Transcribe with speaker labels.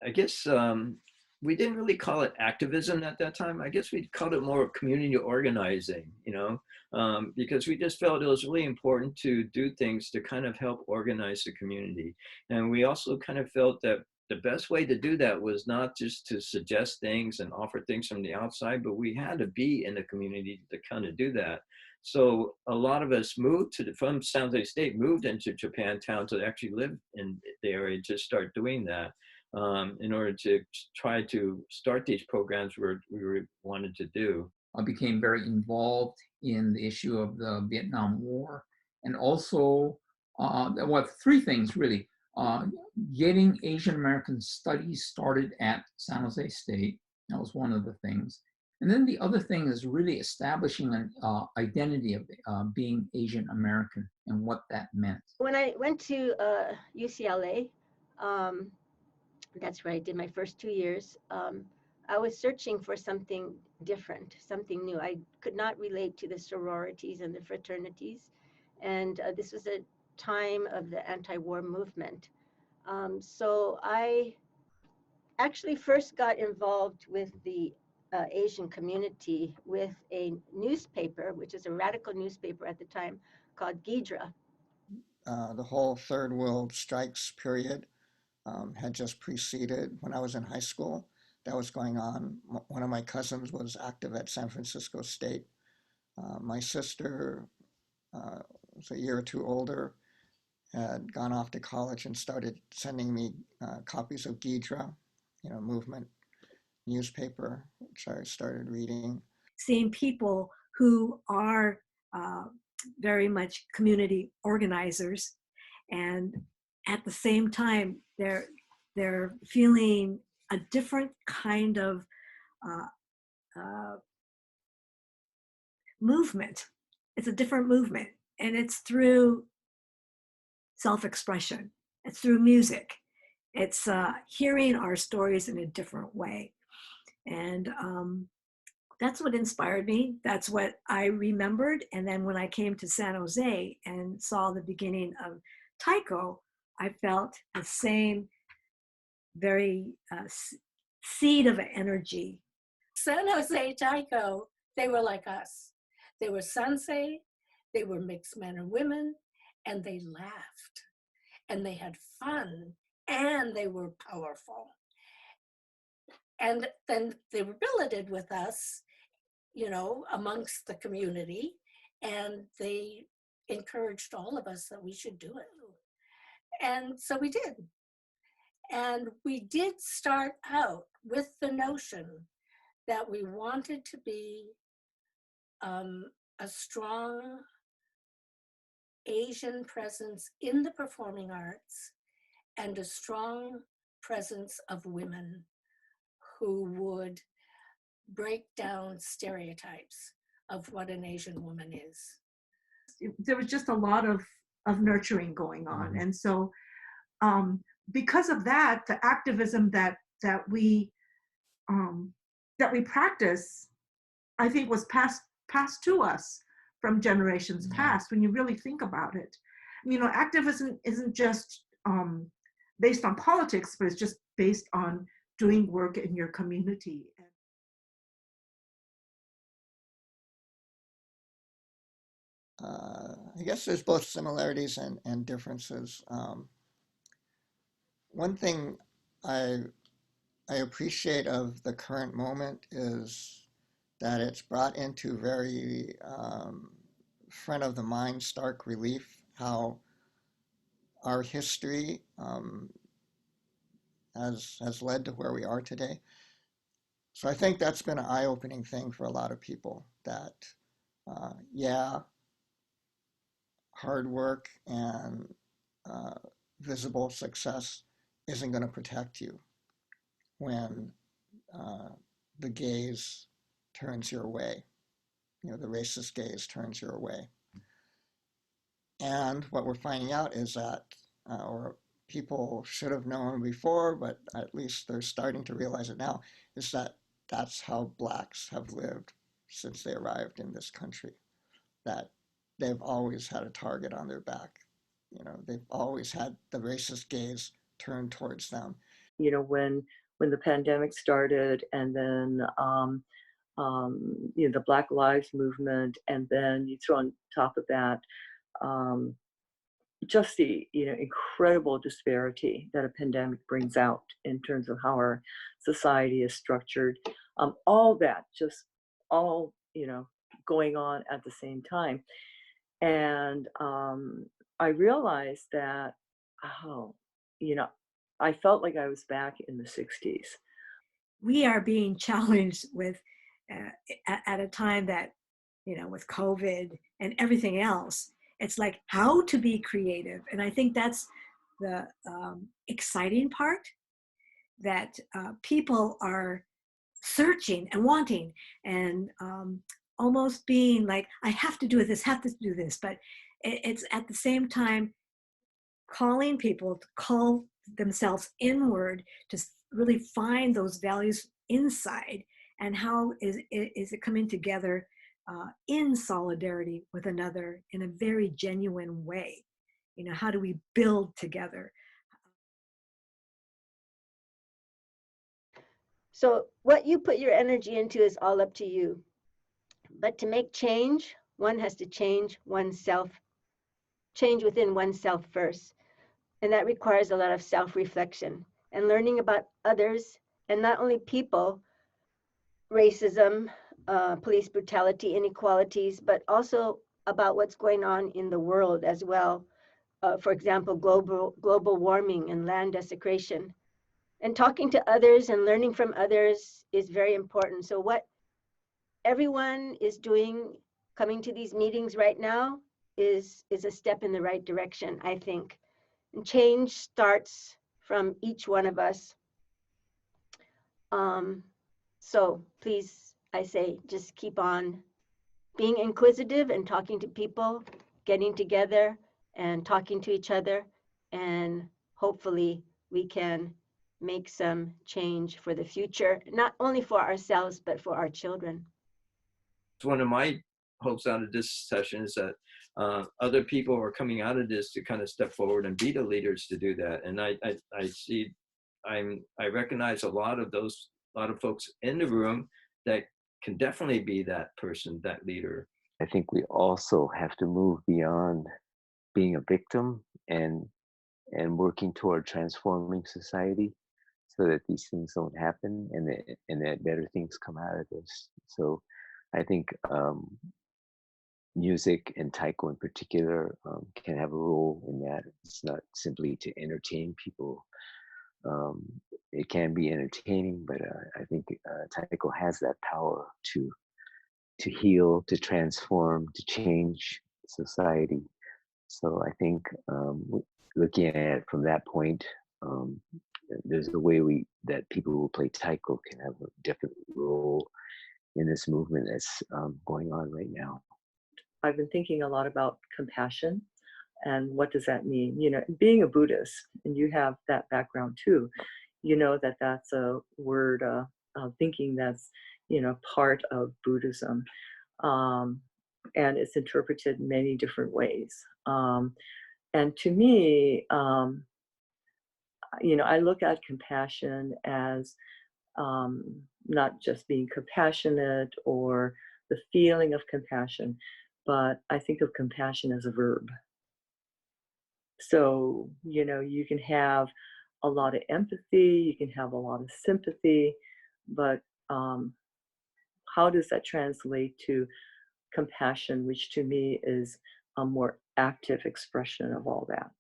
Speaker 1: I guess we didn't really call it activism at that time. I guess we called it more community organizing, because we just felt it was really important to do things to kind of help organize the community. And we also kind of felt that the best way to do that was not just to suggest things and offer things from the outside, but we had to be in the community to kind of do that. So a lot of us moved from San Jose State, moved into Japantown to actually live in the area to start doing that, in order to try to start these programs we wanted to do.
Speaker 2: I became very involved in the issue of the Vietnam War, and also, well, three things really. Uh, Getting Asian American studies started at San Jose State. That was one of the things. And then the other thing is really establishing an identity of being Asian American and what that meant.
Speaker 3: When I went to UCLA, um, that's where I did my first 2 years. I was searching for something different, something new. I could not relate to the sororities and the fraternities. And this was a time of the anti-war movement. So I actually first got involved with the Asian community with a newspaper, which is a radical newspaper at the time called Ghidra.
Speaker 4: The whole third world strikes period had just preceded when I was in high school. That was going on. One of my cousins was active at San Francisco State. My sister was a year or two older, had gone off to college and started sending me copies of Ghidra, movement newspaper, which I started reading.
Speaker 5: Seeing people who are very much community organizers, and at the same time they're feeling a different kind of movement. It's a different movement, and it's through self-expression. It's through music. It's hearing our stories in a different way. And that's what inspired me. That's what I remembered. And then when I came to San Jose and saw the beginning of Taiko, I felt the same very seed of energy.
Speaker 6: San Jose Taiko, they were like us. They were Sansei, they were mixed men and women, and they laughed, and they had fun, and they were powerful. And then they were billeted with us, amongst the community, and they encouraged all of us that we should do it. And so we did. And we did start out with the notion that we wanted to be a strong Asian presence in the performing arts and a strong presence of women who would break down stereotypes of what an Asian woman is.
Speaker 7: There was just a lot of nurturing going on. And so because of that, the activism that we practice, I think was passed to us from generations past, when you really think about it. Activism isn't just based on politics, but it's just based on doing work in your community.
Speaker 4: I guess there's both similarities and differences. One thing I appreciate of the current moment is that it's brought into very front of the mind, stark relief, how our history has led to where we are today. So I think that's been an eye-opening thing for a lot of people, that hard work and visible success isn't going to protect you when the gaze turns your way, the racist gaze turns your way. And what we're finding out is that, or people should have known before, but at least they're starting to realize it now, is that that's how Blacks have lived since they arrived in this country, that they've always had a target on their back. They've always had the racist gaze turned towards them.
Speaker 8: when the pandemic started, and then the Black Lives Movement, and then you throw on top of that just the incredible disparity that a pandemic brings out in terms of how our society is structured. All that, just all going on at the same time, and I realized that, I felt like I was back in the 60s.
Speaker 5: We are being challenged with at a time that, with COVID and everything else, it's like how to be creative. And I think that's the exciting part, that people are searching and wanting, and almost being like, I have to do this, but it's at the same time calling people to call themselves inward, to really find those values inside, and how is it coming together in solidarity with another in a very genuine way. How do we build together?
Speaker 3: So what you put your energy into is all up to you. But to make change, one has to change oneself, change within oneself first. And that requires a lot of self-reflection and learning about others, and not only people, racism, police brutality, inequalities, but also about what's going on in the world as well. For example, global warming and land desecration. And talking to others and learning from others is very important. So what everyone is doing, coming to these meetings right now, is a step in the right direction, I think. And change starts from each one of us. So please, I say, just keep on being inquisitive and talking to people, getting together and talking to each other, and hopefully we can make some change for the future, not only for ourselves, but for our children.
Speaker 1: One of my hopes out of this session is that other people are coming out of this to kind of step forward and be the leaders to do that. And I recognize a lot of folks in the room that can definitely be that person, that leader.
Speaker 9: I think we also have to move beyond being a victim and working toward transforming society so that these things don't happen, and that better things come out of this. So I think music, and taiko in particular, can have a role in that. It's not simply to entertain people. It can be entertaining, but I think taiko has that power to heal, to transform, to change society. So I think looking at it from that point, there's a way that people who play taiko can have a different role in this movement that's going on right now.
Speaker 8: I've been thinking a lot about compassion, and what does that mean? Being a Buddhist, and you have that background too, that that's a word of thinking that's part of Buddhism, and it's interpreted many different ways. And to me, I look at compassion as not just being compassionate or the feeling of compassion, but I think of compassion as a verb. So, you can have a lot of empathy, you can have a lot of sympathy, but how does that translate to compassion, which to me is a more active expression of all that?